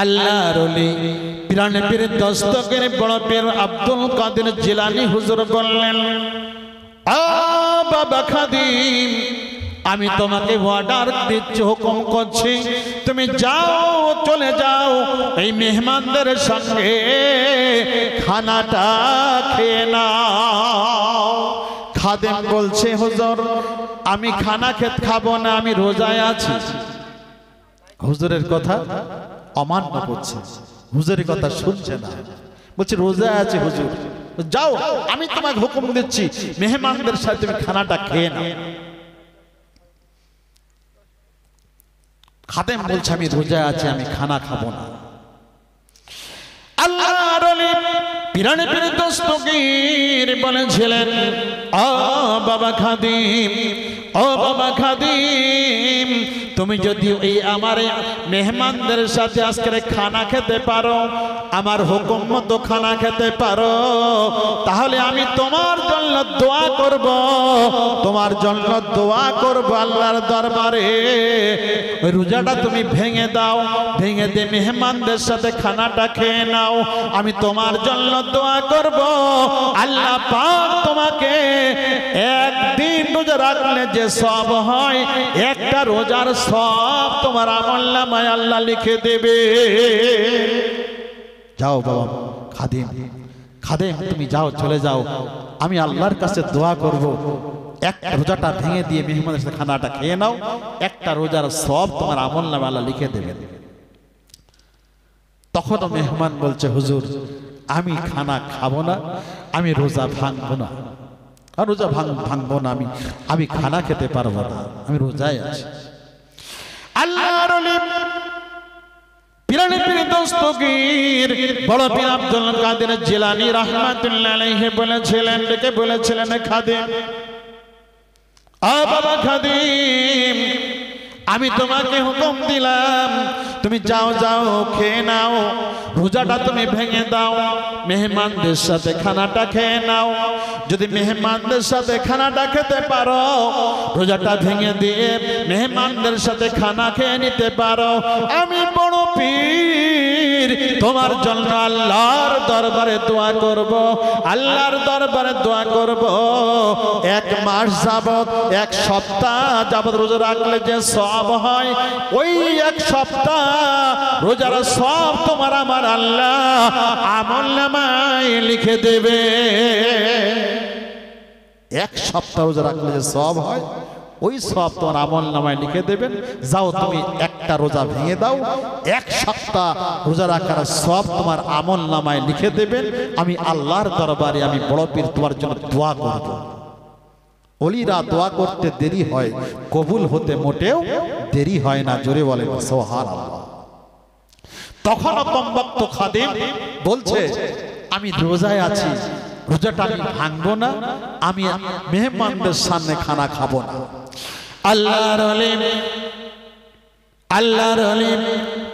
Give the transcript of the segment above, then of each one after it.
আল্লাহর ওলি পিরানে পীর দস্তগীর বড় পীর আব্দুল কাদের জিলানী হুজুর বললেন, আ বাবা খাদিম, আমি তোমাকে অর্ডার দিচ্ছি, হুকুম করছি, তুমি যাও, চলে যাও, এই মেহমানদের সঙ্গে খানাটা খেয়ে নাও। খাদেম বলছে, হুজুর আমি খানা খাবো না, আমি রোজায় আছি। হুজুরের কথা অমান্য করছে, হুজুরের কথা শুনছে না, বলছে রোজায় আছে হুজুর, যাও, আমি তোমাকে হুকুম দিচ্ছি, মেহমানদের সাথে তুমি খানাটা খেয়ে নাও। খাদেম বলছে আমি রোজা আছি, আমি খানা খাবো না। আল্লাহর ওলি পিরানে পীর দস্তগীর বলেছিলেন, ও বাবা খাদিম, ও বাবা খাদিম, তুমি যদি এই আমার মেহমানদের সাথে আজকে খানা খেতে পারো, আমার হুকুম মতো খানা খেতে পারো, তাহলে আমি তোমার জন্য দোয়া করব, তোমার জন্য দোয়া করব আল্লাহর দরবারে। ওই রোজাটা তুমি ভেঙে দাও, ভেঙে দিয়ে মেহমানদের সাথে খানাটা খেয়ে নাও, আমি তোমার জন্য দোয়া করব, আল্লাহ পাক তোমাকে একদিন রোজা রাখলে যে সওয়াব হয়, একটা রোজার সওয়াব তোমার আমলনামায় আল্লাহ লিখে দেবে। যাও বাবা খাদিম, খাদিম তুমি যাও, চলে যাও, আমি আল্লাহর কাছে দোয়া করব, এক রোজাটা ভেঙে দিয়ে মেহমানের সাথে খানাটা খেয়ে নাও, একটা রোজার সওয়াব তোমার আমলনামায় আল্লাহ লিখে দেবেন। তখনও মেহমান বলছে, হুজুর আমি খানা খাবো না, আমি রোজা ভাঙবো না, আর রোজা ভাঙবো না, আমি খানা খেতে পারবো না, আমি রোজায় আছি। আল্লাহর ওলি পিরানে পীর দস্তগীর বড় পীর আব্দুল কাদের জিলানী রাহমাতুল্লাহ আলাইহি বলেছিলেন, ডেকে বলেছিলেন, খাদিম, ও বাবা খাদিম, আমি তোমাকে হুকুম দিলাম, তুমি যাও, যাও খেয়ে নাও, রোজাটা তুমি ভেঙে দাও, মেহমানদের সাথে খানাটা খেয়ে নাও। যদি মেহমানদের সাথে খানাটা খেতে পারো, রোজাটা ভেঙে দিয়ে মেহমানদের সাথে খানা খেয়ে নিতে পারো, আমি বড় পীর তোমার জন্য আল্লাহর দরবারে দোয়া করব, আল্লাহর দরবারে দোয়া করব, এক মাস যাবত, এক সপ্তাহ যাবত রোজা রাখলে যে সওয়াব হয়, ওই এক সপ্তাহ রোজার সওয়াব তোমার আমার আল্লাহ আমলনামায় লিখে দেবে। এক সপ্তাহ রোজা রাখলে যে সওয়াব হয়, ওই সওয়াব তোমার আমলনামায় লিখে দেবেন। যাও তুমি একটা রোজা ভেঙে দাও, এক সপ্তাহ রোজা রাখার সওয়াব তোমার আমলনামায় লিখে দেবেন। আমি আল্লাহর দরবারে আমি বড় পীর তোমার জন্য দোয়া করব। ওলিরা দোয়া করতে দেরি হয়, কবুল হতে মোটেও দেরি হয় না। জোরে বলেন সুবহানাল্লাহ। তখন কমবক্ত খাদিম বলছে, আমি রোজায় আছি, রোজাটা আমি ভাঙবো না, আমি মেহমানদের সামনে খানা খাবো না। আল্লাহর ওলি, আল্লাহর ওলি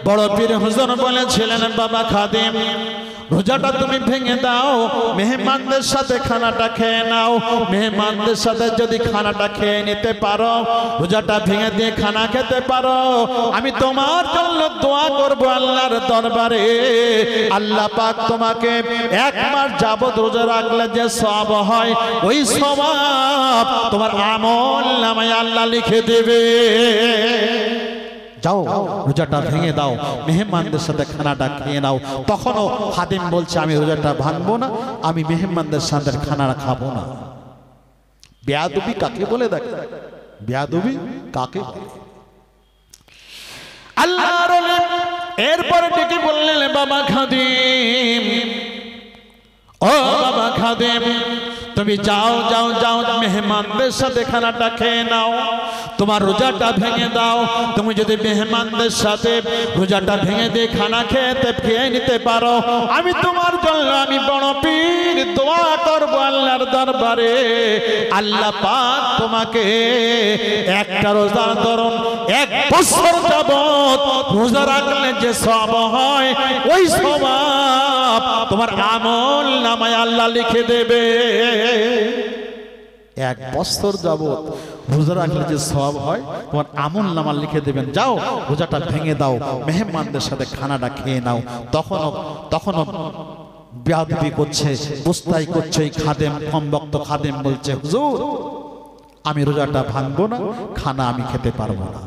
বড় পীর হুজুর বলেছিলেন, বাবা খাদিম, রোজাটা তুমি ভেঙে দাও, মেহমানদের সাথে খানাটা খেয়ে নাও, মেহমানদের সাথে যদি খানাটা খেয়ে নিতে পারো, রোজাটা ভেঙে দিয়ে খানা খেতে পারো, আমি তোমার জন্য দোয়া করব আল্লাহর দরবারে, আল্লাহ পাক তোমাকে এক মাস যাবত রোজা রাখলে যে সওয়াব হয়, ওই সওয়াব তোমার আমলনামায় আল্লাহ লিখে দেবে। যাও রোজাটা ভেঙে দাও, মেহমানদের সাথে খানাটা খেয়ে নাও। তখনও খাদিম বলছে, আমি রোজাটা ভাঙবো না, আমি মেহমানদের সাথে খানাটা খাবো না। বেয়াদবি কাকে বলে? দেখ বেয়াদবি কাকে বলে। আল্লাহর ওলি এরপরে ডেকে বললেন, বাবা খাদিম, ও বাবা খাদিম, তুমি যাও, যাও, যাও, মেহমানদের সাথে খানাটা খেয়ে নাও, তোমার রোজাটা ভেঙে দাও। তুমি যদি মেহমানদের সাথে রোজাটা ভেঙে দিয়ে খানা খেয়ে নিতে পারো, আমি তোমার জন্য আমি বড় পীর দোয়া করব আল্লাহর দরবারে, আল্লাহ পাক তোমাকে একটা রোজার ধরুন এক বছর যাবত রোজা রাখলে যে সওয়াব হয়, ওই সওয়াব তোমার আমলনামায় আল্লাহ লিখে দেবে। 1 বছর যাবত রোজা রাখলে যে সওয়াব হয় তোমার আমল নামা লিখে দেবেন। যাও রোজাটা ভেঙে দাও, মেহমানদের সাথে খানাটা খেয়ে নাও। তখনও বেয়াদবি করছে, বুস্তাই করছে। এই খাদেম, কমবক্ত খাদেম বলছে, হুজুর আমি রোজাটা ভাঙবো না, খানা আমি খেতে পারবো না।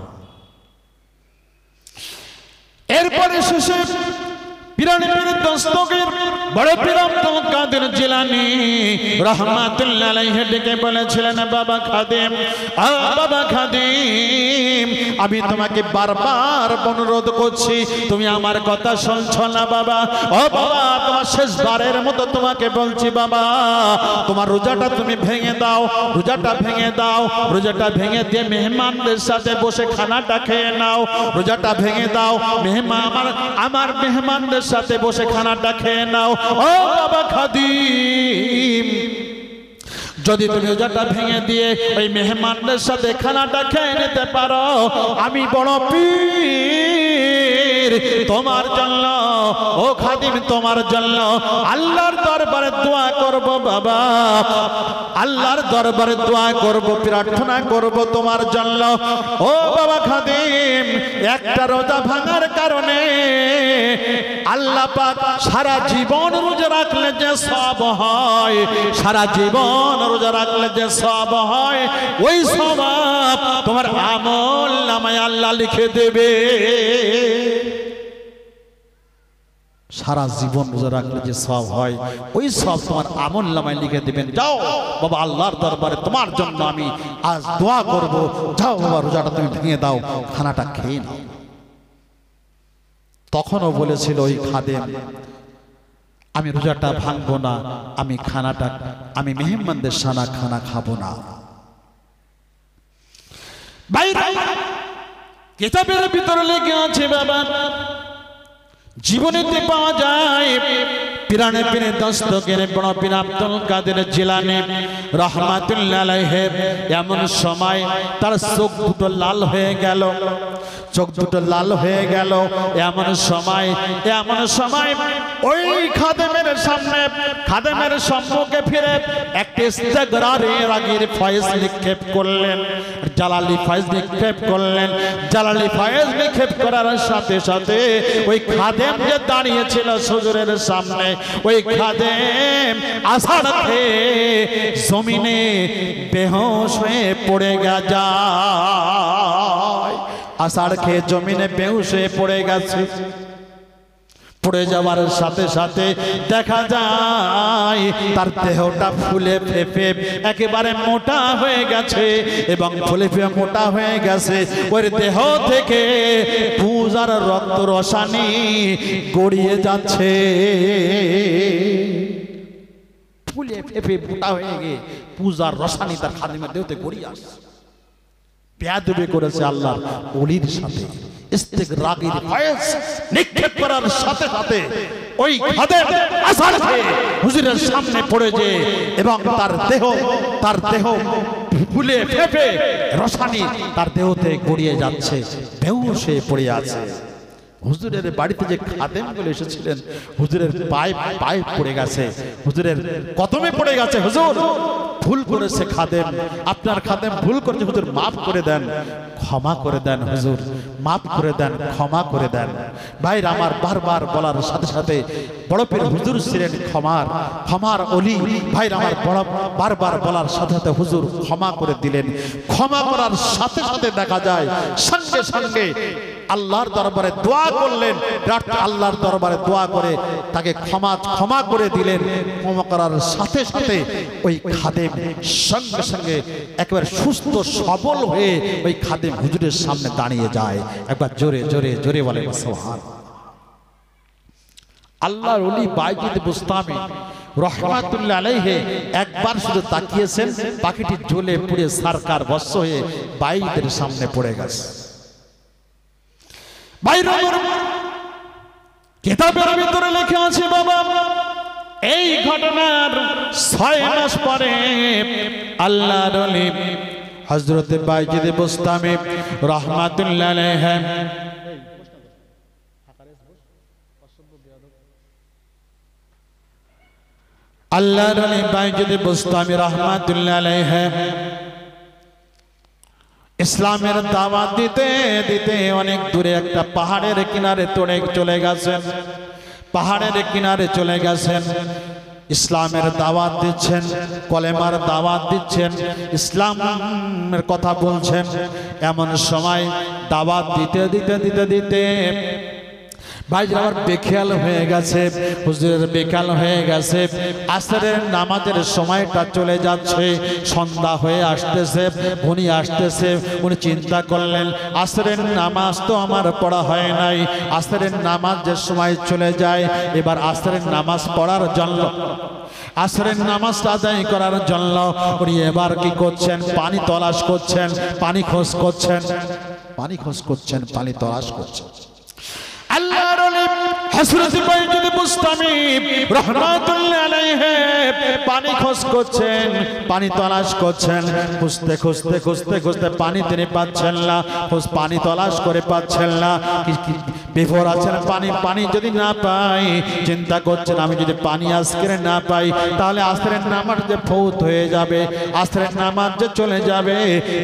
এরপরে শেষে পিরানি পীর দস্তগীর বড় পীর আব্দুল কাদের জিলানী রাহমাতুল্লাহ আলাইহি ডেকে বলেছিলেন, বাবা খাদেম, বাবা খাদেম, আমি তোমাকে বারবার অনুরোধ করছি, তুমি আমার কথা শুনছো না বাবা। ও বাবা, তোমার শেষবারের মতো তোমাকে বলছি বাবা, তোমার রোজাটা তুমি ভেঙে দাও, রোজাটা ভেঙে দাও, রোজাটা ভেঙে দিয়ে মেহমানদের সাথে বসে খানাটা খেয়ে নাও। রোজাটা ভেঙে দাও, আমার মেহমানদের সাথে বসে খানাটা খেয়ে নাও। ও বাবা খাদিম, যদি তুমি রোজাটা ভেঙে দিয়ে ওই মেহমানদের সাথে খানাটা খেয়ে নিতে পারো, আমি বড় পীর তোমার জন্য, ও খাদিম তোমার জন্য আল্লাহর দরবারে দোয়া করব বাবা, আল্লাহর দরবারে দোয়া করব, প্রার্থনা করব তোমার জন্য। ও বাবা খাদিম, একটা রোজা ভাঙার কারণে আল্লাহ পাক সারা জীবন রোজা রাখলে যে সওয়াব হয়, সারা জীবন রোজা রাখলে যে সওয়াব হয়, ওই সওয়াব তোমার আমল নামায় আল্লাহ লিখে দেবে। সারা জীবন রোজা রাখলে যে সওয়াব হয়, ওই সওয়াব তোমার আমল নামায় লিখে দিবেন। যাও বাবা, আল্লাহর দরবারে তোমার জন্য আমি আজ দোয়া করব। যাও বাবা, রোজাটা তুমি ভেঙে দাও, খানাটা খেয়ে নাও। তখনও বলেছিল ওই খাদেম, আমি রোজাটা ভাঙবো না, আমি মেহমানদের সানা খানা খাবো না। কিতাবের ভিতরে লেগে আছে বাবা, জীবনেতে পাওয়া যায় পিরানে পীরে দস্তগীর বড় পীর আব্দুল কাদের জিলানী রাহমাতুল্লাহ আলাইহি এমন সময় তার চোখ দুটো লাল হয়ে গেল, চোখ দুটো লাল হয়ে গেল। এমন সময় ওই খাদেমের সম্মুখে ফিরে একটা ইস্তেগরারের আগের ফয়েজ নিক্ষেপ করলেন, জালালি ফয়েজ নিক্ষেপ করলেন। জালালি ফয়েজ নিক্ষেপ করার সাথে সাথে ওই খাদেম যে দাঁড়িয়েছিল হুজুরের সামনে, ওই খাদেম আছাড় খেয়ে জমিনে বেহুশ হয়ে পড়ে যায়। আষাঢ় খেয়ে জমিনে বেহুশ হয়ে পড়ে গেছে। পড়ে যাওয়ার সাথে সাথে দেখা যায় তার দেহটা ফুলে ফেপে একেবারে মোটা হয়ে গেছে, এবং ফুলে ফেপে মোটা হয়ে গেছে। ওর দেহ থেকে পূজার রক্ত রসানি গড়িয়ে যাচ্ছে। ফুলে ফেপে মোটা হয়ে গিয়ে পূজার রসানি তার খাদিমের দেহতে গড়িয়ে আসছে। বেয়াদবি করেছে আল্লাহর ওলির সাথে। ইস্তেগরাগের ফয়েজ নিক্ষেপ করার সাথে সাথে ওই খাদেম আছাড় খেয়ে হুজুরের সামনে পড়ে যে, এবং তার দেহ ফুলে ফেপে রসানি তার দেহতে গড়িয়ে যাচ্ছে, বেহুশ হয়ে পড়ে আছে। হুজুরের বাড়িতে যে খাদেমগুলো এসেছিলেন, হুজুরের পায়ে পড়ে গেছে, হুজুরের কদমে পড়ে গেছে। হুজুর ভুল করেছে খাদেম, আপনার খাদেম ভুল করেছে, হুজুর মাফ করে দেন, ক্ষমা করে দেন, হুজুর মাফ করে দেন, ক্ষমা করে দেন। ভাইরা আমার, বারবার বলার সাথে সাথে বড় পীর হুজুর ছিলেন ক্ষমার ওলি। ভাইরা আমার, বারবার বলার সাথে সাথে হুজুর ক্ষমা করে দিলেন। ক্ষমা করার সাথে সাথে দেখা যায় সঙ্গে সঙ্গে আল্লাহর দরবারে দোয়া করলেন, আল্লাহর দরবারে দোয়া করে তাকে ক্ষমা করে দিলেন। ক্ষমা করার সাথে সাথে ওই খাদেম সঙ্গে সঙ্গে একেবারে সুস্থ সবল হয়ে ওই খাদেম হুজুরের সামনে দাঁড়িয়ে যায়। একবার জোরে জোরে জোরে বলেন সুবহানাল্লাহ। আল্লাহর ওলি বাইজিদ বুস্তামি রহমাতুল্লাহ আলাইহি একবার শুধু তাকিয়েছেন, পাখিটি জ্বলে পুড়ে সারকার ভস্ম হয়ে বাইজিদের সামনে পড়ে গেছে। কিতাবের ভিতরে লেখা আছে বাবা, এই ঘটনার 6 মাস পরে আল্লাহর ওলি হযরত বাইজিদ বুস্তামি রাহমাতুল্লাহ আলাইহি আল্লাহর ওলি বাইজিদ বুস্তামি রাহমাতুল্লাহ আলাইহি ইসলামের দাওয়াত দিতে দিতে অনেক দূরে একটা পাহাড়ের কিনারে চলে গেছেন। পাহাড়ের কিনারে চলে গেছেন, ইসলামের দাওয়াত দিচ্ছেন, কলেমার দাওয়াত দিচ্ছেন, ইসলামের কথা বলছেন। এমন সময় দাওয়াত দিতে দিতে দিতে দিতে ভাইরা আমার বেখেয়াল হয়ে গেছে, হুজুরের বেখেয়াল হয়ে গেছে। আসরের নামাজের সময়টা চলে যাচ্ছে, সন্ধ্যা হয়ে আসতেছে, উনি আসতেছে। উনি চিন্তা করলেন আসরের নামাজ তো আমার পড়া হয় নাই, আসরের নামাজ যে সময় চলে যায়, এবার আসরের নামাজ পড়ার জন্য, আসরের নামাজ আদায় করার জন্য উনি এবার কি করছেন? পানি তলাশ করছেন, পানি খোঁজ করছেন, পানি খোঁজ করছেন, পানি তলাশ করছেন। আল্লাহর ওলি হযরত বাইজিদ বুস্তামি রাহমাতুল্লাহ আলাইহি পানি খোঁজ করছেন, পানি তলাশ করছেন। খুঁজতে খুঁজতে খুঁজতে খুঁজতে পানি তিনি পাচ্ছেন না, পানি তলাশ করে পাচ্ছেন না। বিফোর আছেন, পানি যদি না পাই, চিন্তা করছেন আমি যদি পানি আজকের না পাই তাহলে আসরের নামাজ যে ফৌত হয়ে যাবে, আসরের নামাজ যে চলে যাবে,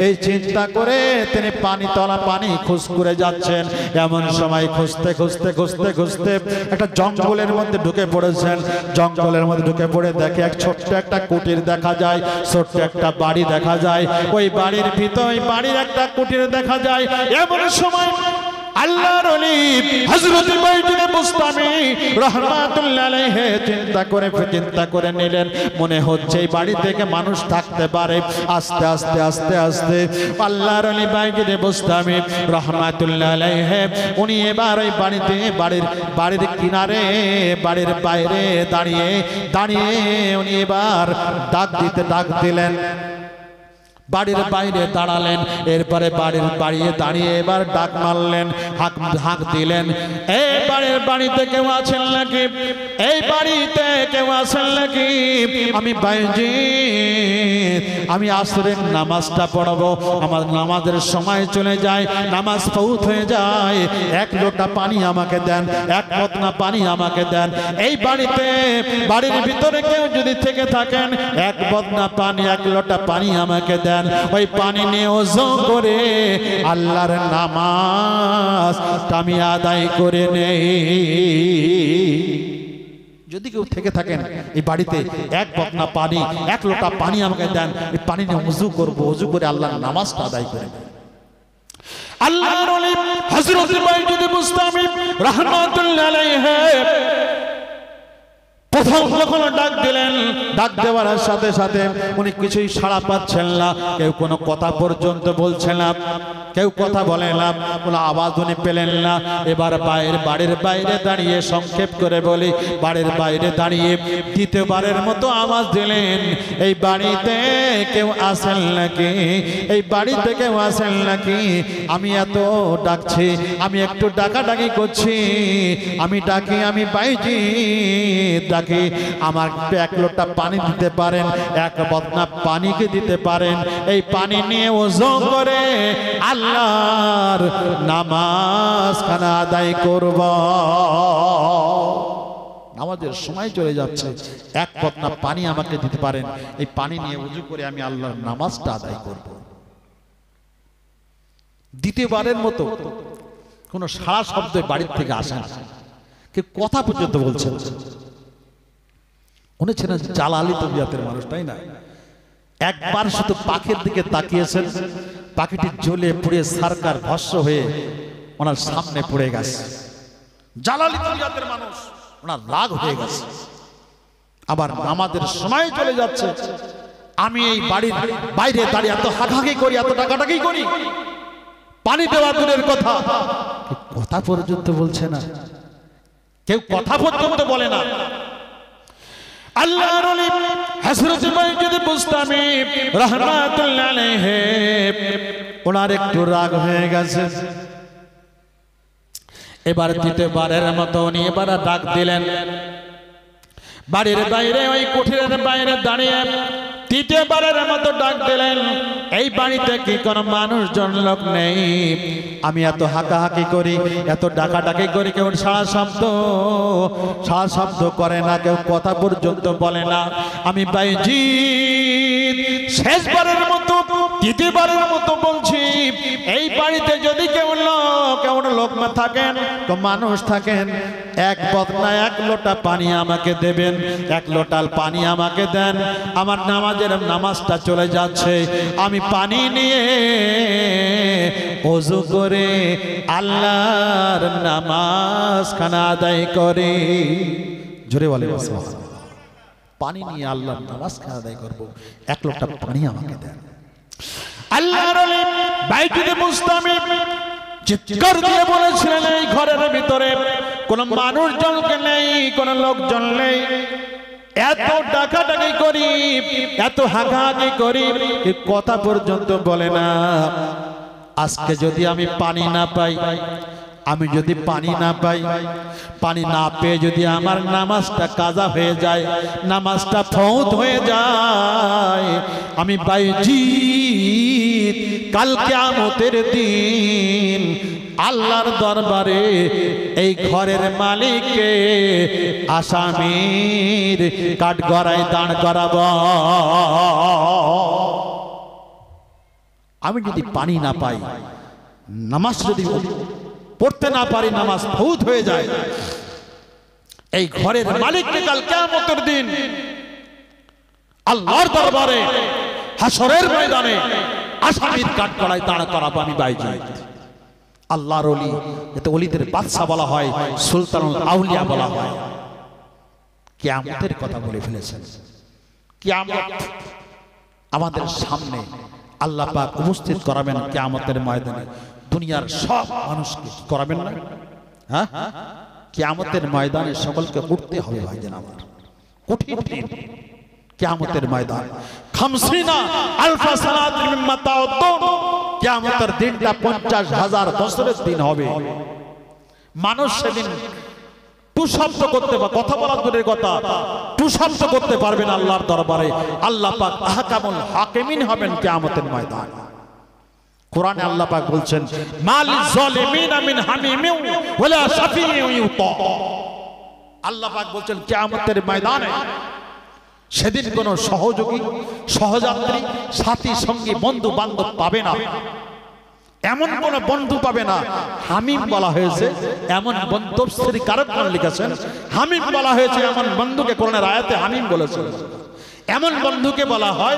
এই চিন্তা করে তিনি পানি খোঁজ করে যাচ্ছেন। এমন সময় খুঁজতে খুঁজতে খুঁজতে খুঁজতে একটা জঙ্গলের মধ্যে ঢুকে পড়েছেন। জঙ্গলের মধ্যে ঢুকে পড়ে দেখে এক ছোট্ট একটা কুটির দেখা যায়, ছোট্ট একটা বাড়ি দেখা যায়। ওই বাড়ির ভিতর, ওই বাড়ির একটা কুটির দেখা যায়। এমন সময় আল্লাহর ওলি হযরত বাইজিদ বুস্তামি রাহমাতুল্লাহ আলাইহি চিন্তা করে নিলেন, মনে হচ্ছে এই বাড়ি থেকে মানুষ থাকতে পারে। আস্তে আস্তে আস্তে আস্তে আল্লাহর ওলি বাইজিদ বুস্তামি রাহমাতুল্লাহ আলাইহি উনি এবার ওই বাড়িতে, বাড়ির কিনারে, বাড়ির বাইরে দাঁড়িয়ে উনি এবার ডাক দিলেন। বাড়ির বাইরে দাঁড়ালেন, এরপরে বাড়িয়ে দাঁড়িয়ে এবার ডাক মারলেন, হাঁক দিলেন, এই বাড়িতে কেউ আছেন নাকি? এই বাড়িতে কেউ আছেন নাকি? আমি বাইজিদ, আমি আসরের নামাজটা পড়াবো, আমার নামাজের সময় চলে যায়, নামাজ ফৌত হয়ে যায়। এক লোটা পানি আমাকে দেন, এক বদনা পানি আমাকে দেন। এই বাড়ির ভিতরে কেউ যদি থেকে থাকেন, এক বদনা পানি, এক লোটা পানি আমাকে দেন। ওই পানি নিয়ে ওযু করে আল্লাহর নামাজ আমি আদায় করে নেই। যদি কেউ থেকে থাকেন এই বাড়িতে, এক বদনা পানি, এক লোটা পানি আমাকে দেন, এই পানি নিয়ে ওযু করব, ওযু করে আল্লাহর নামাজটা আদায় করে নেই। আল্লাহর ওলি হযরত বাইজিদ বুস্তামি রাহমাতুল্লাহ আলাইহি প্রথম যখন ডাক দিলেন, ডাক দেওয়ার সাথে সাথে উনি কিছুই সাড়া পাচ্ছেন না, কেউ কোনো কথা পর্যন্ত বলছে না, কেউ কথা বলে না, কোনো আওয়াজ উনি পেলেন না। এবার বাড়ির বাইরে দাঁড়িয়ে, সংক্ষেপ করে বলি, বাড়ির বাইরে দাঁড়িয়ে দ্বিতীয়বারের মতো আওয়াজ দিলেন, এই বাড়িতে কেউ আসেন নাকি? এই বাড়িতে কেউ আসেন নাকি? আমি এত ডাকছি, আমি একটু ডাকাডাকি করছি, আমি ডাকি, আমি বাইজিদ ডাকি, আমার এক লোটা পানি দিতে পারেন, এক বদনা পানিকে দিতে পারেন। এই পানি নিয়ে ওযু করে আল্লাহর নামাজ খানা আদায় করব। নামাজের সময় চলে যাচ্ছে, এক বদনা পানি আমাকে দিতে পারেন, এই পানি নিয়ে ওযু করে আমি আল্লাহর নামাজটা আদায় করব। দ্বিতীয়বারের মতো কোনো সারা শব্দ বাড়ির থেকে আসে না, কেউ কথা পর্যন্ত বলছে না। উনি ছিলেন জালালি তবিয়তের মানুষ, তাই না? একবার শুধু পাখির দিকে তাকিয়েছেন, পাখিটি জ্বলে পুড়ে সারকার ভস্ম হয়ে ওনার সামনে পড়ে গেছে। জালালি তবিয়তের মানুষ, ওনার রাগ হয়ে গেছে। আবার নামাজের সময় চলে যাচ্ছে, আমি এই বাড়ির বাইরে দাঁড়িয়ে এত হাঁকাহাঁকি করি, এত ডাকাডাকি করি, পানি দেওয়া দূরের কথা, কথা পর্যন্ত বলছে না, কেউ কথা পর্যন্ত বলে না। আল্লাহর ওলি হযরত বাইজিদ বুস্তামি রাহমাতুল্লাহ আলাইহি ওনার একটু রাগ হয়ে গেছে। এবার দ্বিতীয়বারের মতো উনি এবার ডাক দিলেন, বাড়ির বাইরে ওই কুঠিরের বাইরে দাঁড়িয়ে তৃতীয়বারের মতো ডাক দিলেন, এই বাড়িতে কি কোনো মানুষজন লোক নেই? আমি এত হাঁকাহাঁকি করি, এত ডাকাডাকি করি, কেউ সাড়া শব্দ করে না, কেউ কথা পর্যন্ত বলে না। আমি বাইজি শেষবারের মতো তৃতীয়বারের মতো বলছি, এই বাড়িতে যদি কেউ লোক থাকেন, তো মানুষ থাকেন, এক বদনা এক লোটা পানি আমাকে দেবেন, এক লোটা পানি আমাকে দেন। আমার নামাজটা চলে যাচ্ছে, আমি পানি নিয়ে ওযু করে আল্লাহর নামাজ খানা আদায় করে। জোরে বলে পানি নিয়ে আল্লাহর নামাজ খানা আদায় করব, এক লোটা পানি আমাকে দেন। আল্লাহর ওলি বাইতুল মুস্তামি চিৎকার দিয়ে বলেছিলেন, এই ঘরের ভিতরে কোনো মানুষজনকে নেই, কোনো লোকজন নেই। এত ডাকাডাকি করি, এত হাঁকাহাঁকি করি, কথা পর্যন্ত বলে না। আজকে যদি আমি পানি না পাই, আমি যদি পানি না পাই, পানি না পেয়ে যদি আমার নামাজটা কাজা হয়ে যায়, নামাজটা ফৌত হয়ে যায়, আমি বাইজি কাল কিয়ামতের দিন আল্লাহর দরবারে এই ঘরের মালিককে আসামির কাঠগড়ায় দাঁড় করাব। আমি যদি পানি না পাই, নামাজ যদি পড়তে না পারি, নামাজ ফৌত হয়ে যায়, এই ঘরের মালিককে কাল কিয়ামতের দিন আল্লাহর দরবারে হাসরের ময়দানে আসামির কাঠগড়ায় দাঁড় করাবো আমি বাইজি। আল্লাহর ওলি, এতে ওলিদের বাদশা বলা হয়, সুলতানুল আউলিয়া বলা হয়। কিয়ামতের কথা বলে ফেলেছেন। কিয়ামত আমাদের সামনে আল্লাহ পাক উপস্থিত করাবেন কিয়ামতের ময়দানে। দুনিয়ার সব মানুষকে করাবেন না? হ্যাঁ, কিয়ামতের ময়দানে সকলকে উঠতে হবে ভাইজান আমার। কঠিন দিন কিয়ামতের ময়দান। খামসিনা আলফা সালাতিন মিম্মা তাউদ্দুন, কিয়ামতের দিনটা 50,000 বছরের দিন হবে। মানুষ সেদিন টু শব্দ করতে বা কথা বলার দূরের কথা, টু শব্দ করতে পারবেন আল্লাহর দরবারে। আল্লাহ পাক আহকামুল হাকিমিন হবেন কিয়ামতের ময়দান। কোরআনে আল্লাহ পাক বলছেন, মালিজ জালিমিনা মিন হামিমিন ওয়ালা শাফিউন ইউতা। আল্লাহ পাক বলছেন কিয়ামতের ময়দানে সেদিন কোন সহযোগী, সহযাত্রী, সাথী, সঙ্গী, বন্ধু বান্ধব পাবে না। এমন কোন বন্ধু পাবে না। হামিম বলা হয়েছে এমন বন্ধু, তফসিরে কারকগণ লিখেছেন হামিম বলা হয়েছে এমন বন্ধুকে, কোরআনের আয়াতে হামিম বলেছেন। এমন বন্ধুকে বলা হয়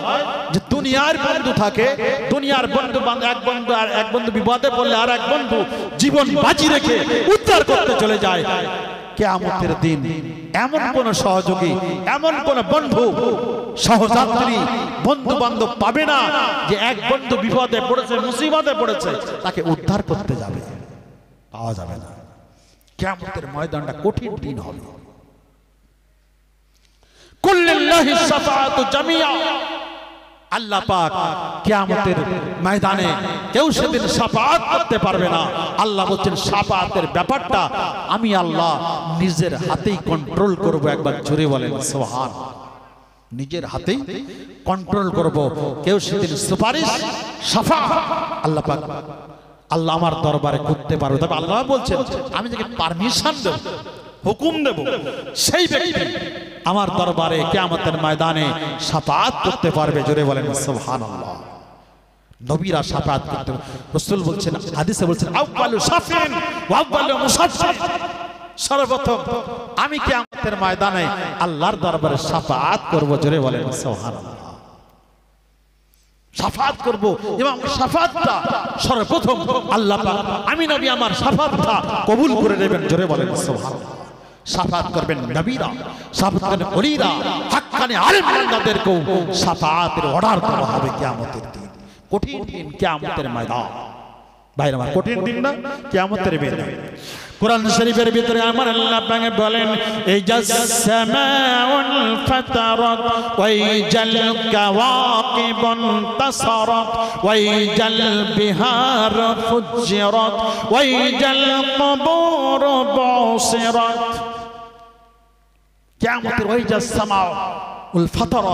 যে দুনিয়ার বন্ধু থাকে, দুনিয়ার বন্ধু এক বন্ধু বিপদে পড়লে আর এক বন্ধু জীবন বাজি রেখে উদ্ধার করতে চলে যায়। কিয়ামতের দিন এমন কোন সহযোগী, এমন কোন বন্ধু, সহযাত্রী, বন্ধু বান্ধব পাবে না যে এক বন্ধু বিপদে পড়েছে, মুসিবতে পড়েছে, তাকে উদ্ধার করতে যাবে, পাওয়া যাবে না। কিয়ামতের ময়দানটা কঠিন দিন হবে। কুল্লিল্লাহি শাফাআতু জামিয়া, আল্লাহ পাক কিয়ামতের ময়দানে কেউ সেদিন শাফাআত করতে পারবে না। আল্লাহ বলছেন শাফাআতের ব্যাপারটা আমি আল্লাহ নিজের হাতেই কন্ট্রোল করব। একবার জোরে বলেন সুবহান। নিজের হাতেই কন্ট্রোল করব। কেউ সেদিন সুপারিশ, শাফাআত আল্লাহ পাক, আল্লাহ আমার দরবারে করতে পারবে। তবে আল্লাহ বলছেন আমি যাকে পারমিশন দেব, হুকুম দেব, সেই ব্যক্তি আমার দরবারে কিয়ামতের ময়দানে শাফাআত করতে পারবে। জোরে বলেন সুবহানাল্লাহ। নবীরা শাফাআত করতে, রাসূল বলছেন, হাদিসে বলছেন আউয়ালু শাফিন ওয়া আউয়ালু মুশাফফিন, সর্বপ্রথম আমি কিয়ামতের ময়দানে আল্লাহর দরবারে শাফাআত করব। জোরে বলেন সুবহানাল্লাহ। শাফাআত করব এবং শাফাআতটা সর্বপ্রথম আল্লাহ পাক, আমি নবী আমার শাফাআতটা কবুল করে নেবেন। জোরে বলেন সুবহানাল্লাহ। শাফাআত করবেন নবীরা, শাফাআত করবেন ওলিরা, হাক্কানি আলেম বান্দাদেরকেও শাফাআতের অর্ডার দেওয়া হবে কিয়ামতের দিন। কঠিন দিন কিয়ামতের ময়দান ভাইরা আমার, কঠিন দিন না কিয়ামতের ময়দান। কুরআন শরীফের ভিতরে আমার আল্লাহ পাক বলেন ইজাস সামাউল ফাতারাত ওয়া ইজাল কাওয়াকিবুন তাসারাত ওয়া ইজাল বিহার ফুজ্জিরাত ওয়া ইজাল কুবুর বুসিরাত। কিয়ামতের ওয়াইজা সামাউ উল ফাতর,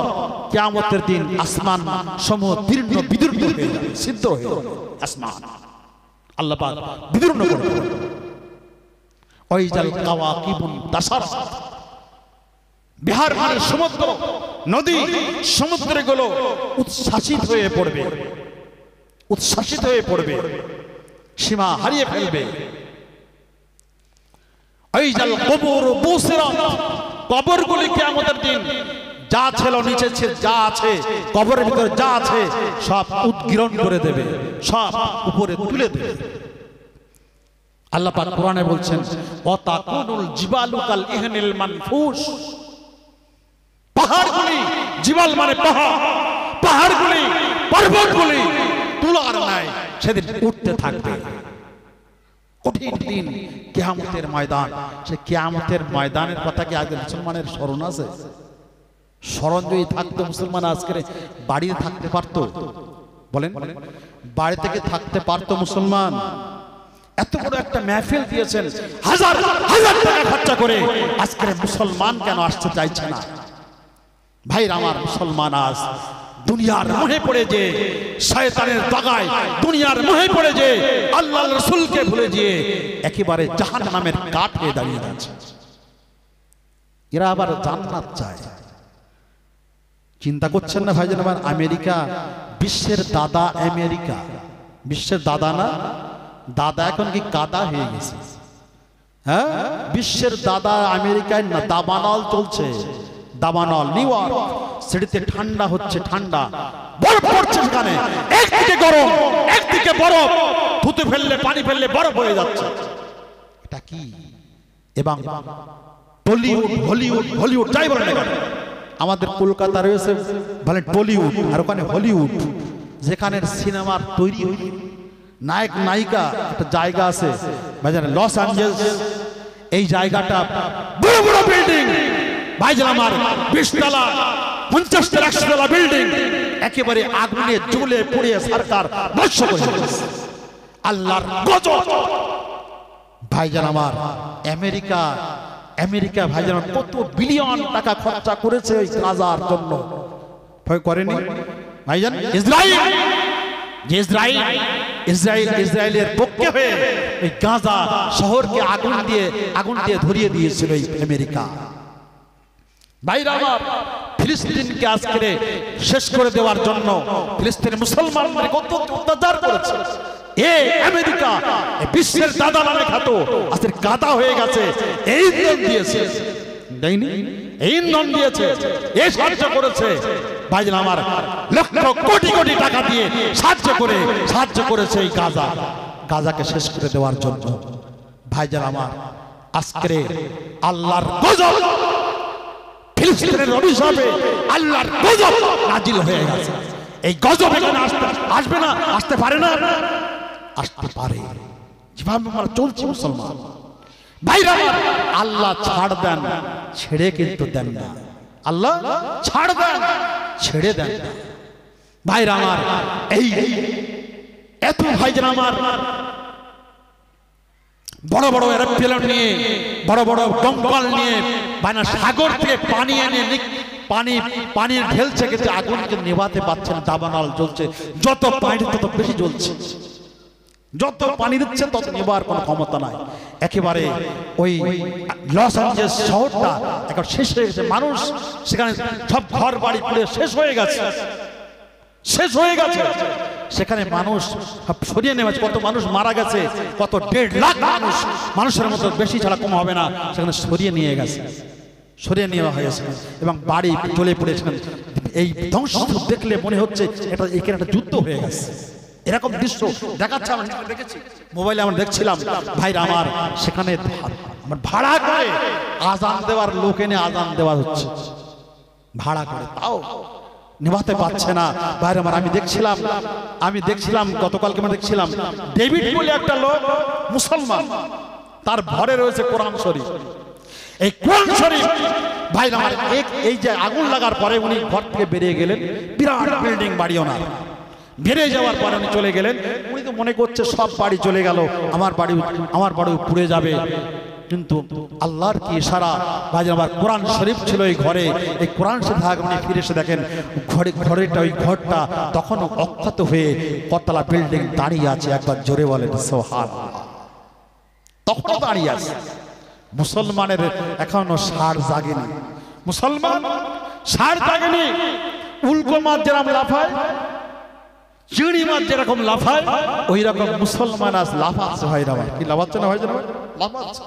কিয়ামতের দিন আসমান সমূহ দীর্ণ বিদীর্ণ হয়ে যাবে, সিদ্ধ হয়ে যাবে আসমান, আল্লাহ পাক বিদীর্ণ করে দেবেন। ওয়াইজাল কাওয়াকিবুন তাসাররাত, বিহার মানে সমুদ্র, নদী সমুদ্রগুলো উচ্ছ্বাসিত হয়ে পড়বে, উচ্ছ্বাসিত হয়ে পড়বে, সীমা হারিয়ে ফেলবে। ওয়াইজাল কুবুর বুসিরাত, কবরগুলি কিয়ামতের দিন যা ছিল নিচে যা আছে, কবরের ভিতরে যা আছে সব উদ্গীরণ করে দেবে, সব উপরে তুলে দেবে। আল্লাহ পাক কোরআনে বলছেন ওয়াতাকুনুল জিবালু কাল ইহনিল মানফুস, পাহাড়গুলি, জিবাল মানে পাহাড়, পাহাড়গুলি পর্বতগুলি তুলার ন্যায় সেদিন উঠতে থাকবে। কঠিন দিন কিয়ামতের ময়দান, সে কিয়ামতের ময়দানের কথা কি আগে মুসলমানের স্মরণ আছে? স্মরণ যদি থাকতো মুসলমান আজকে বাড়িতে থাকতে পারতো? বলেন, বাড়ি থেকে থাকতে পারতো মুসলমান? এত বড় একটা মাহফিল দিয়েছেন, হাজার হাজার টাকা খরচা করে, আজকে মুসলমান কেন আসতে চাইছে না? ভাইরা আমার, মুসলমান আজ দুনিয়ার মোহে পড়ে যে, শয়তানের দাগায় দুনিয়ার মোহে পড়ে যে, আল্লাহর রাসূলকে ভুলে গিয়ে একেবারে জাহান্নামের কাঠ হয়ে দাঁড়িয়ে আছে। এরা আবার জান্নাত চায়। চিন্তা করছেন না ভাইজান আমার, আমেরিকা বিশ্বের দাদা, আমেরিকা বিশ্বের দাদা না, দাদা এখন কি কাদা হয়ে গেছে? হ্যাঁ, বিশ্বের দাদা আমেরিকায় না, দাবানল চলছে, দাবানল। নিউ ইয়র্ক সিটিতে ঠান্ডা হচ্ছে, ঠান্ডা বরফ পড়ছে সেখানে, একদিকে গরম একদিকে বরফ, থুতু ফেললে পানি ফেললে বরফ হয়ে যাচ্ছে। এটা কি? এবং টলিউড, হলিউড, হলিউড যাই বলেন না কেন, আমাদের কলকাতা রয়েছে বলে টলিউড, আর ওখানে হলিউড, যেখানে সিনেমার তৈরি হয়, নায়ক নায়িকা একটা জায়গা আছে ভাইজান, লস অ্যাঞ্জেলস, এই জায়গাটা বড় বড় বিল্ডিং ভাইজান আমার, 20 তলা 50 তলা 100 তলা বিল্ডিং একেবারে আগুনে জ্বলে পুড়ে সরকার ধ্বংস করে দিয়েছে। আল্লাহর গজব ভাইজান আমার। আমেরিকা, আমেরিকা ভাইজান কত বিলিয়ন টাকা খরচা করেছে ওই গাজার জন্য, ভয় করেনি ভাইজান? ইসরায়েলের পক্ষে হয়ে এই গাজা শহরকে আগুন দিয়ে ধরিয়ে দিয়েছিল এই আমেরিকা। ভাইরা আমার, ফিলিস্তিনকে আজকে শেষ করে দেওয়ার জন্য ফিলিস্তিনের মুসলমানদের কত অত্যাচার করেছে এই আমেরিকা, বিশ্বের দাদা নামে খ্যাত, আজকে গাদা হয়ে গেছে। এই ইন্ধন দিয়েছে, এই ইন্ধন দিয়েছে, এই সাহায্য করেছে ভাইজান আমার, লক্ষ কোটি কোটি টাকা দিয়ে সাহায্য করেছে এই গাজাকে শেষ করে দেওয়ার জন্য। ভাইজান আমার, আজকে আল্লাহর গজব, ফিলিস্তিনের অভিশাপে আল্লাহর গজব নাজিল হয়ে গেছে। এই গজব এখানে আসবে না, আসতে পারে না, আসতে পারে। যেভাবে আমরা চলছি মুসলমান ভাইরা, আল্লাহ ছাড় দেন, ছেড়ে কিন্তু দেন না। আল্লাহ ছাড় দেন, ছেড়ে দেন না। ভাইরা আমার, এই এত ভাইজান আমার বড় বড় এরোপ্লেন নিয়ে, বড় বড় দমকল নিয়ে বানা সাগর থেকে পানি এনে পানি ঢেলছে, কিন্তু আগুনকে নেভাতে পারছেন, দাবানল জ্বলছে, যত পানি তত বেশি জ্বলছে, যত পানি দিচ্ছে তত নেবার কোনো ক্ষমতা নাই। একেবারে ওই লস অ্যাঞ্জেলস শহরটা এখন শেষ হয়ে গেছে, মানুষ সেখানে সব ঘর বাড়ি পুড়ে শেষ হয়ে গেছে, শেষ হয়ে গেছে। সেখানে মানুষ সরিয়ে নেওয়া, কত মানুষ মারা গেছে, কত 1.5 লাখ মানুষ, মানুষের মতো বেশি ছাড়া কম হবে না, সেখানে সরিয়ে নিয়ে গেছে, সরিয়ে নেওয়া হয়েছে এবং বাড়ি জ্বলে পড়েছে। এই ধ্বংস দেখলে মনে হচ্ছে এখানে একটা যুদ্ধ হয়ে গেছে, এরকম দৃশ্য দেখাচ্ছে। আমরা দেখেছি, মোবাইলে আমরা দেখছিলাম ভাইরা আমার, সেখানে ভাড়া করে আজান দেওয়ার লোক এনে আজান দেওয়া হচ্ছে, ভাড়া করে, তাও নেভাতে পারছে না। ভাইরা আমার, আমি দেখছিলাম গতকালকে আমরা দেখছিলাম, ডেভিড বলে একটা লোক মুসলমান, তার ঘরে রয়েছে কোরআন শরীফ। এই কোরআন শরীফ ভাইরা আমার, এই যে আগুন লাগার পরে উনি ঘর থেকে বেরিয়ে গেলেন, বিরাট বিল্ডিং বাড়ি ওনার, বেরিয়ে যাওয়ার পরে উনি চলে গেলেন। উনি তো মনে করছে সব বাড়ি চলে গেল, আমার বাড়ি পুড়ে যাবে, কিন্তু আল্লাহর কি ইশারা, ভাইজান আমার কোরআন শরীফ ছিল এই ঘরে, এই কোরআন শরীফ আপনি ফিরে এসে দেখেন ঘরেটা ওই ঘরটা তখনও অক্ষত হয়ে কতলা বিল্ডিং দাঁড়িয়ে আছে। একবার জোরে বলেন সুবহানাল্লাহ। তখনও দাঁড়িয়ে আছে। মুসলমানের এখনো সার জাগেনি, মুসলমান সার জাগেনি। উল্কো মাছ যেরকম লাফায়, চিংড়ি মাছ যেরকম লাফায়, ওই রকম মুসলমান আজ লাফাচ্ছে। ভাইরা ভাই কি লাফাচ্ছে না? ভাইজান ভাই লাফাচ্ছে।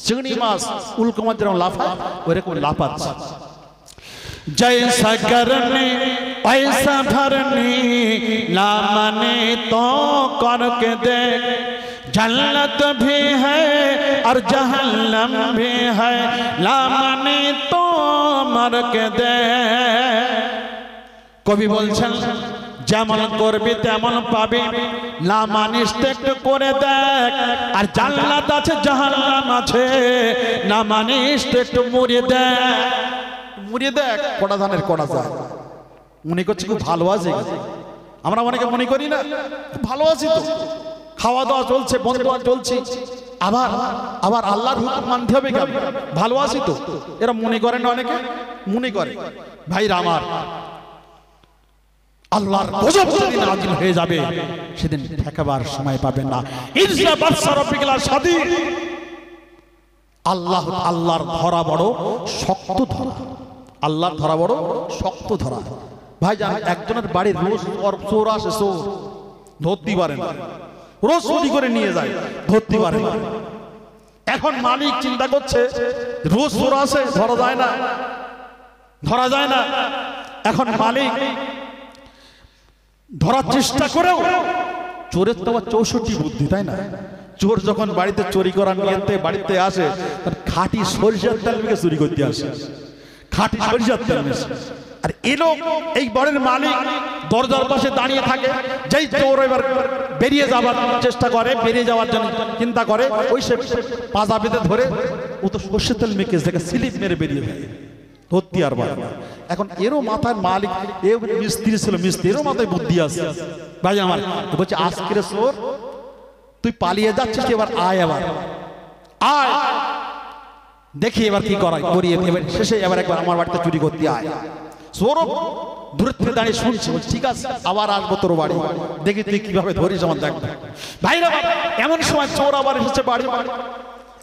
চিংড়ি মাছ উল্কো মাছ যেরকম লাফায় ওই রকম লাফাচ্ছে। जैसा करने ऐसा भरने, ना माने तो करके देख, जन्नत भी है और जहन्नम भी है, ना माने तो मर के देख। कवि बोलছেন যেমন করবি তেমন পাবি, না মানিস তো একটু করে দেখ, আর জান্নাত আছে জাহান্নাম আছে, না মানিস তো একটু মরে দেখ। মরে দেখ, কড়া ধানের কড়া যায়। মনে করছি খুব ভালো আছে, আমরা অনেকে মনে করি না ভালো আছি তো, খাওয়া দাওয়া চলছে, বন্ধু চলছে, আবার আবার আল্লাহর হুকুম মানতে হবে কেন? ভালো আছি তো, এরা মনে করে না, অনেকে মনে করে। ভাইরা আমার, আল্লাহর গজব যেদিন নাযিল হয়ে যাবে সেদিন ঠেকাবার সময় পাবেন না। ইনসা বাদশা রব্বিকাল সাদিদ। আল্লাহর ধরা বড় শক্ত ধরা, আল্লাহর ধরা বড় শক্ত ধরা। ভাইজান একজনের বাড়ির রোজ চোর আসে, চোর ধরতে পারে না, রোজ চুরি করে নিয়ে যায়, ধরতে পারে না। এখন মালিক চিন্তা করছে রোজ চোর আসে, ধরা যায় না, ধরা যায় না। এখন মালিক ধরার চেষ্টা করেও, চোরের তো 64 বুদ্ধি, তাই না? চোর যখন বাড়িতে চুরি করার নিয়তে বাড়িতে আসে, তার খাঁটি সরিষার তেল মেখে চুরি করতে আসে, খাঁটি সরিষার তেল মেখে। আর এলো এই বাড়ির মালিক দরজার পাশে দাঁড়িয়ে থাকে, যেই চোর এবার বেরিয়ে যাওয়ার চেষ্টা করে, বেরিয়ে যাওয়ার জন্য চিন্তা করে, ওই সে পাজা বেঁধে ধরে, ও তো সর্ষের তেল মেখে দেখে স্লিপ মেরে বেরিয়ে যায়, ধরতে আর পারে না। এখন এরও মাথায় মালিক, এ মিস্ত্রি ছিল, মিস্ত্রিরও মাথায় বুদ্ধি আছে। ভাই আমার বলছে আজকের চোর তুই পালিয়ে যাচ্ছিস, এবার আয়, এবার আয়, দেখি এবার কি করাই করি, এবার শেষে এবার একবার আমার বাড়িতে চুরি করতে আয়। চোরও দূর থেকে দাঁড়িয়ে শুনছি, ঠিক আছে আবার আসবো তোর বাড়ি, দেখি তুই কিভাবে ধরিস আমার দেখবো। ভাইরা এমন সময় চোর আবার এসেছে বাড়ি।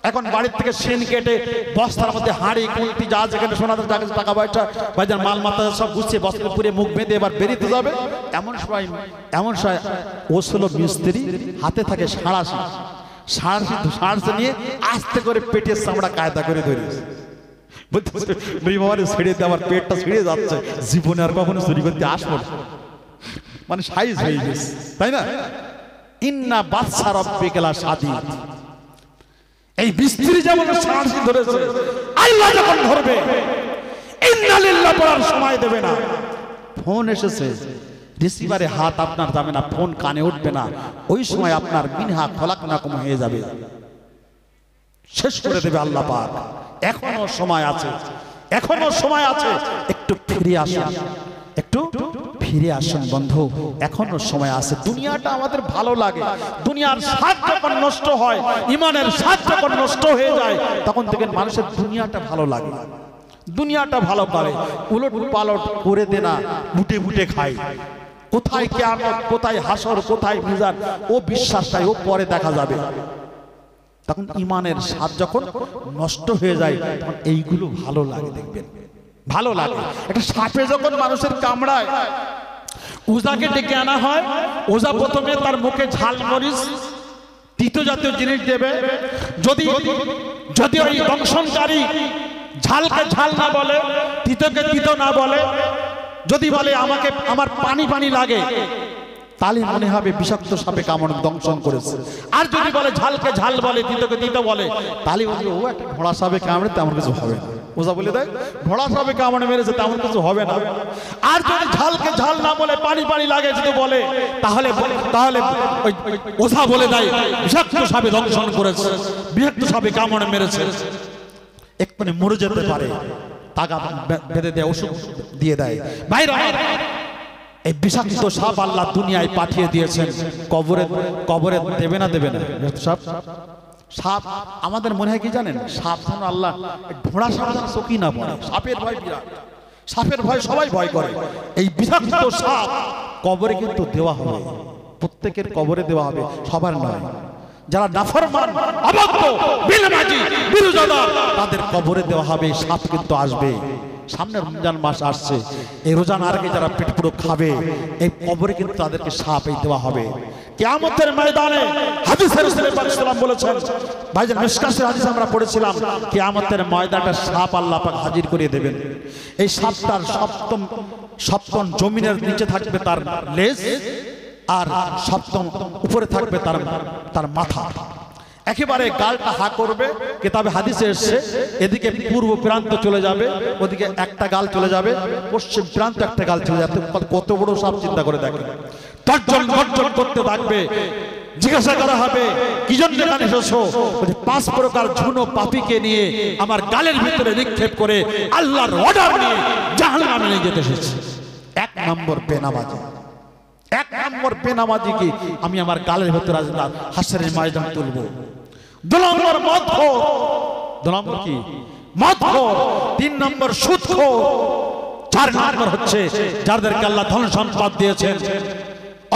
এখন বাড়ির থেকে সেন কেটে বস্তার মধ্যে হাঁড়ি কুলতি যা যেখানে সোনা টাকা পয়সা ভাইজান মাল মাথা সব গুছিয়ে বস্তা পুরে মুখ বেঁধে এবার বেরিয়ে যাবে। এমন সময় ও ছিল মিস্ত্রি, হাতে থাকে সাঁড়াশি, সাঁড়াশি নিয়ে আস্তে করে পেটের চামড়া কায়দা করে ধরেছে। ছেড়ে দিয়ে আমার পেটটা ছিঁড়ে যাচ্ছে, জীবনে আর কখনো চুরি করতে আসবো না, মানে সাইজ হয়ে গেছে, তাই না? ইন্না বাদশা রব্বিকাল সাদিদ। এই মিস্ত্রি যেমন সাঁড়াশি ধরেছে, আল্লাহ যখন ধরবে ইন্না লিল্লাহ পড়ার সময় দেবে না। ফোন এসেছে, রিসিভারে হাত আপনার যাবে না, ফোন কানে উঠবে না, ওই সময় আপনার মিনহা খলাকনাকুম হয়ে যাবে, শেষ করে দেবে আল্লাহ পাক। এখনো সময় আছে, এখনো সময় আছে, একটু ফিরে আসুন, একটু ফিরে আসুন বন্ধু, এখনো সময় আছে। দুনিয়াটা আমাদের ভালো লাগে, দুনিয়ার স্বাদ যখন নষ্ট হয়, ইমানের স্বাদ যখন নষ্ট হয়ে যায়, তখন থেকে মানুষের দুনিয়াটা ভালো লাগে, দুনিয়াটা ভালো করে। উলট পালট করে দে না, বুটে বুটে খায়, কোথায় কিয়ামত, কোথায় হাসর, কোথায় মিজান, ও বিশ্বাস চাই, ও পরে দেখা যাবে। তখন ইমানের স্বাদ যখন নষ্ট হয়ে যায়, তখন এইগুলো ভালো লাগে, দেখবেন ভালো লাগে। একটা সাপে যখন মানুষের কামড়ায়, ওজাকে ডেকে আনা হয়, ওজা প্রথমে তার মুখে ঝাল মরিচ তিতো জাতীয় জিনিস দেবে। যদি যদি ওই দংশনকারী ঝালকে ঝাল না বলে, তিতোকে তিতো না বলে, যদি বলে আমাকে আমার পানি পানি লাগে, তাহলে মনে হবে বিষাক্ত সাপে কামড় দংশন করেছে। আর যদি বলে ঝালকে ঝাল বলে, তিতোকে তিতো বলে, তাহলে ও একটা ঘোড়া সাপে কামড়ে তেমন কিছু হবে না। ওজা বলে দেয় ঘোড়া সাপে কামড়ে মেরেছে, তেমন কিছু হবে না। আর যদি ঝালকে ঝাল না বলে, পানি পানি লাগে যদি বলে, তাহলে তাহলে ওঝা বলে দেয় বিষাক্ত সাপে দংশন করেছে, বিষাক্ত সাপে কামড়ে মেরেছে, এক্ষুনি মরে যেতে পারে, তাগা বেঁধে দেয়, ওষুধ দিয়ে দেয়। ভাইরা এই বিষাক্ত সাপ আল্লাহ দুনিয়ায় পাঠিয়ে দিয়েছেন, কবরে কবরে দেবে না, দেবে না সাপ, সাপ আমাদের মনে হয় কি জানেন, সাপ যেন আল্লাহ ঘোড়া সাপ যেন চোখই না পড়ে, সাপের ভয় বিরাট, সাপের ভয় সবাই ভয় করে। এই বিষাক্ত সাপ কবরে কিন্তু দেওয়া হবে, প্রত্যেকের কবরে দেওয়া হবে, সবার নয়। যারা নাফরমান, অবাধ্য, বিলমাজি, বিরোজাদার তাদের কবরে দেওয়া হবে। সাপ কিন্তু আসবে, সামনে রমজান মাস আসছে, এই রোজা না রেখে যারা পেট পুরো খাবে এই কবরে কিন্তু তাদেরকে সাপ এই দেওয়া হবে। কিয়ামতের ময়দানে হাদিসে রাসূল পাক সাল্লাল্লাহু বলেছেন, ভাইজান মিশকাতের হাদিস আমরা পড়েছিলাম, কিয়ামতের ময়দানটা সাপ আল্লাহ পাক হাজির করে দেবেন। এই সাপটার সপ্তম জমিনের নিচে থাকবে তার লেজ, আর সপ্তম উপরে থাকবে তার মাথা। একেবারে গালটা হা করবে, কিতাবে হাদিসে এসেছে এদিকে পূর্ব প্রান্ত চলে যাবে, ওদিকে একটা গাল চলে যাবে, পশ্চিম প্রান্ত একটা গাল চলে যাবে। কত বড় সাপ চিন্তা করে দেখেন। তর্জন গর্জন করতে থাকবে, জিজ্ঞাসা করা হবে কি জন্য এখানে এসেছো? 5 প্রকার ঝুনো পাপীকে নিয়ে আমার গালের ভিতরে নিক্ষেপ করে আল্লাহর অর্ডার নিয়ে জাহান্নামে নিয়ে যেতে এসেছি। 1 নম্বর বেনামাজি, 1 নম্বর বেনামাজি কি আমি আমার গালের ভিতরে হাসরের ময়দান তুলবো। 2 নম্বর মদখোর, 2 নম্বর কি মদখোর, 3 নম্বর সুদখোর, 4 নম্বর হচ্ছে যাদেরকে আল্লাহ ধন সম্পদ দিয়েছেন,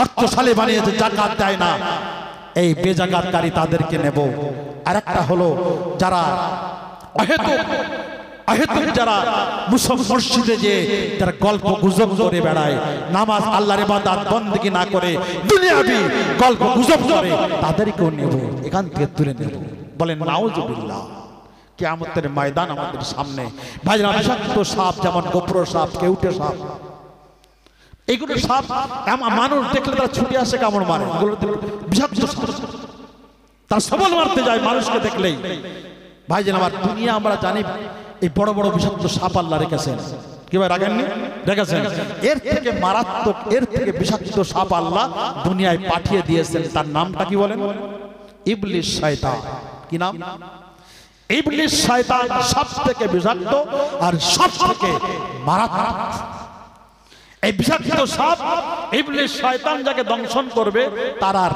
অর্থশালী বানিয়েছে, যাকাত দেয় না, এই বেজাকাতকারী তাদেরকে নেব। আর একটা হলো যারা অহেতুক যারা মসজিদে যে তারা গল্প গুজব করে বেড়ায়, নামাজ আল্লাহর ইবাদত বন্দেগী না করে দুনিয়াবি গল্প গুজব করে, তাদেরকেও নেব, এখান থেকে তুলে নেব। বলেন নাউজুবিল্লাহ। কিয়ামতের ময়দান আমাদের সামনে, ভাইরা বিষাক্ত সাপ, যেমন গোপ্র সাপ, কেউটে সাপ, এইগুলো সাপ মানুষ দেখলে তারা ছুটে আসে, কামড় মারে। এগুলো বিষাক্ত সাপ, তারা সবল মারতে যায় মানুষকে দেখলেই। ভাইজান আমার, দুনিয়া আমরা জানি এই বড় বড় বিষাক্ত সাপ আল্লাহ রেখেছেন, কি ভাই রাখেননি? রেখেছেন। এর থেকে মারাত্মক, এর থেকে বিষাক্ত সাপ আল্লাহ দুনিয়ায় পাঠিয়ে দিয়েছেন। তার নামটা কি বলেন? ইবলিস, শয়তান। কি নাম? ইবলিস শয়তান সব থেকে বিষাক্ত আর সব থেকে মারাত্মক। এই বিষাক্ত সাপ ইবলিস শয়তান যাকে দংশন করবে তার আর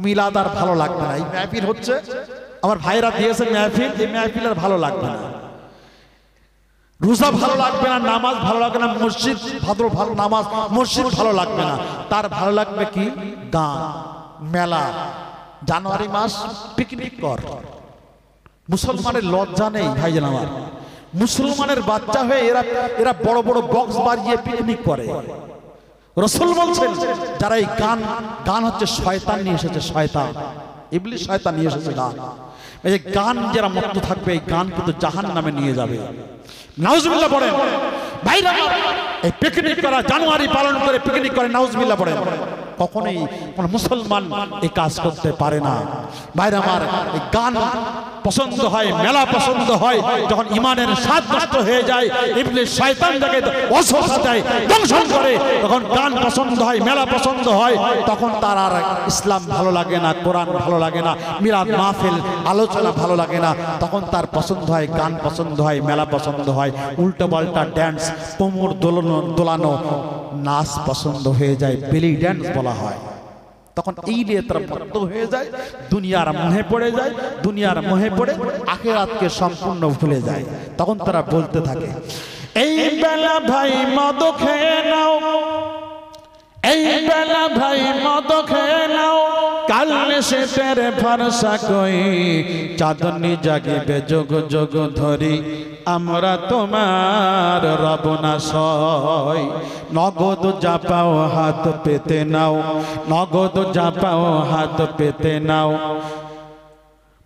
মিলাদ আর ভালো লাগবে না। এই মাহফিল হচ্ছে, আমার ভাইরা দিয়েছে মাহফিল, এই মাহফিল আর ভালো লাগবে না, রোজা ভালো লাগবে না, নামাজ ভালো লাগবে না, মসজিদ ভালো নামাজ মসজিদ ভালো লাগবে না। তার ভালো লাগবে কি? গান, মেলা, জানুয়ারি মাস পিকনিক কর। মুসলমানের লজ্জা নেই ভাইজান আমার, মুসলমানের বাচ্চা হয়ে এরা বড় বড় বক্স বাজিয়ে পিকনিক করে। রাসূল বলছেন যারা এই গান হচ্ছে শয়তান নিয়ে এসেছে, শয়তান ইবলিস শয়তান নিয়ে এসেছে গান। এই যে গান যারা মত্ত থাকবে, এই গান কিন্তু জাহান্নামে নিয়ে যাবে। নাউজুবিল্লাহ পড়েন ভাইরা। এই পিকনিক করা, জানুয়ারি পালন করে পিকনিক করে, নাউজুবিল্লাহ পড়েন। কখনোই কোন মুসলমান এই কাজ করতে পারে না। ভাইরা আমার, এই গান পছন্দ হয়, মেলা পছন্দ হয়, যখন ইমানের স্বাদ নষ্ট হয়ে যায়, ইবলিস শয়তান যাকে ওয়াসওয়াসা দেয়, দংশন করে, তখন গান পছন্দ হয়, মেলা পছন্দ হয়, তখন তার আর ইসলাম ভালো লাগে না, কোরআন ভালো লাগে না, মিলাদ মাহফিল আলোচনা ভালো লাগে না, তখন তার পছন্দ হয় গান পছন্দ হয়, মেলা পছন্দ হয়, উল্টো পাল্টা ড্যান্স, কোমর দোলানো নাচ পছন্দ হয়ে যায়, বেলি ড্যান্স বলা হয়। তখন এই নিয়ে তারা মত্ত হয়ে যায়, দুনিয়ার মোহে পড়ে যায়, দুনিয়ার মোহে পড়ে আখিরাতকে সম্পূর্ণ ভুলে যায়। তখন তারা বলতে থাকে, এই বেলা ভাই মদ খেয়ে নাও, এই বেলা ভাই মদ খেয়ে নাও, কাল সে তেরে ভরসা কই, চাঁদনি জাগিবে যোগ যোগ ধরি, আমরা তোমার রব না সয়। নগদ যা পাও হাত পেতে নাও, নগদ যা পাও হাত পেতে নাও,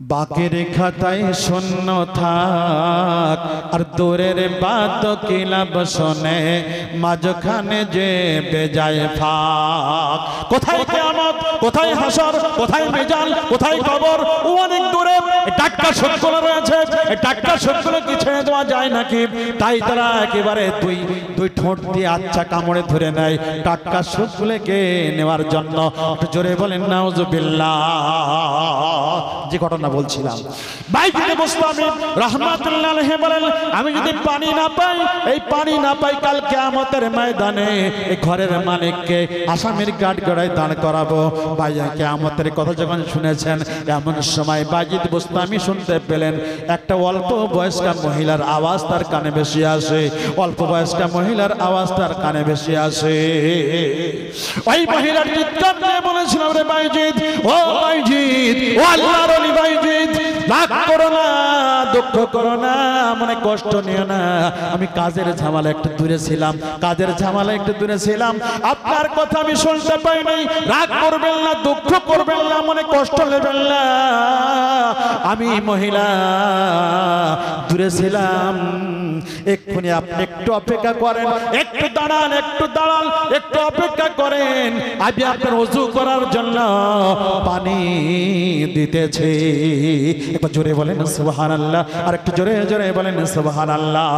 বাকের খাতায় শূন্য থাক, আর দূরের বাদ কিলাব শোনে, মাঝখানে যে বেজায় ফাঁক। কোথায় কিয়ামত, কোথায় হাসর, কোথায় মিজান, কোথায় কবর, ও অনেক দূরে। টাটকা সবগুলো রয়েছে, টাটকা সবগুলো কি ছেড়ে দেওয়া যায় নাকি? তাই তারা একেবারে দুই ঠোঁট দিয়ে আচ্ছা কামড়ে ধরে নেয় টাটকা সবগুলোকে নেওয়ার জন্য। জোরে বলেন নাউজুবিল্লাহ। যে ঘটনা বলছিলাম, বাইকে বসতো আমি, রাহমাতুল্লাহ আলাইহি বলেন, আমি যদি পানি না পাই, এই পানি না পাই, কাল কিয়ামতের ময়দানে এই ঘরের মালিককে আসামির কাঠগড়ায় দাঁড় করাবো। ভাইয়া কিয়ামতের কথা যখন শুনেছেন, এমন সময় বাজিদ বুস্তামি শুনতে পেলেন একটা অল্প বয়স্কা মহিলার আওয়াজ তার কানে বেশি আসে। অল্প বয়স্কা মহিলার আওয়াজ তার কানে বেশি আসে। ওই মহিলার চিৎকার দিয়ে বলেছিলাম, রে বাইজিদ, ও বাইজিদ, ও আল্লাহর ওলি বাইজিদ, রাগ করো না, দুঃখ করো না, মনে কষ্ট নিও না। আমি কাজের ঝামেলা একটু দূরে ছিলাম, কাজের ঝামেলা একটু দূরে ছিলাম, আপনার কথা আমি শুনতে পাই নাই। রাগ করবেন না, দুঃখ করবেন না, মনে কষ্ট নেবেন না। আমি মহিলা দূরে ছিলাম, এক্ষুনি আপনি একটু অপেক্ষা করেন, একটু দাঁড়ান, একটু দাঁড়ান, একটু অপেক্ষা করেন। আমি আপনার ওযু করার জন্য পানি দিতেছি। একবার জোরে বলেন সুবহানাল্লাহ, আর একটু জোরে জোরে বলেন সুবহানাল্লাহ।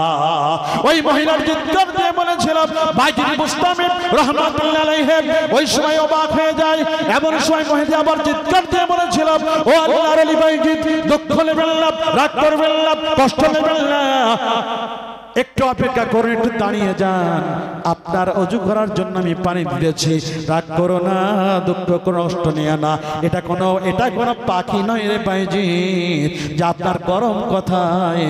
ওই মহিলার চিৎকার দিয়ে বলেছিলাম, বাজিদ বুস্তামি রাহমাতুল্লাহ আলাইহি ওই সময় অবাক হয়ে যায়। এমন সময় মহিলা আবার চিৎকার দিয়ে বলেছিলাম, ও আল্লাহর ওলি বাইজিদ, দুঃখ নেবেন না, রাগ করবেন না, কষ্ট নেবেন না, একটু অপেক্ষা করুন, একটু দাঁড়িয়ে যান, আপনার ওযু করার জন্য আমি পানি দিয়েছি। রাগ করো না, দুঃখ করো, কষ্ট নিও না। এটা কোনো পাখি নয় রে বাইজিদ যে আপনার গরম কথায়